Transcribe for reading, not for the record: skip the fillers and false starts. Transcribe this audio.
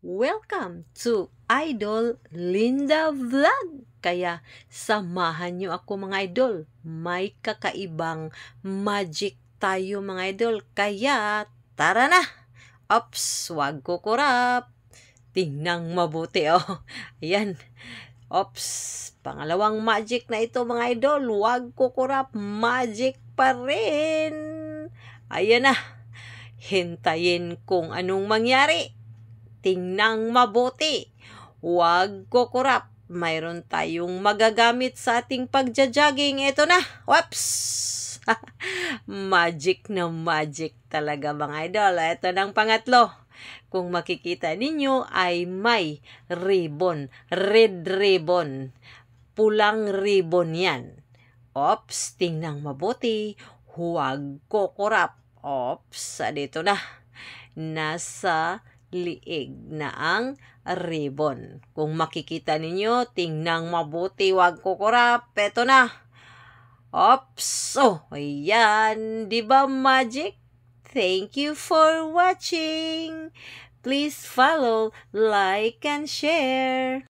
Welcome to Idol Linda Vlog! Kaya samahan niyo ako mga idol. May kakaibang magic tayo mga idol. Kaya tara na! Ops, wag kukurap. Tingnan mabuti oh. Ayan. Ops, pangalawang magic na ito mga idol. Wag kukurap. Magic pa rin. Ayan na. Hintayin kung anong mangyari. Tingnan mabuti. Huwag kukurap. Mayroon tayong magagamit sa ating pagja-jogging. Ito na. Whoops! Magic na magic talaga mga idol. Ito ng pangatlo. Kung makikita ninyo ay may ribbon. Red ribbon. Pulang ribbon yan. Ops, tingnan mabuti. Huwag kukurap. Ops, dito na. Nasa liig na ang ribbon. Kung makikita ninyo, tingnan mabuti, wag kukurap. Eto na. Ops! Oh, ayan. Diba magic? Thank you for watching. Please follow, like, and share.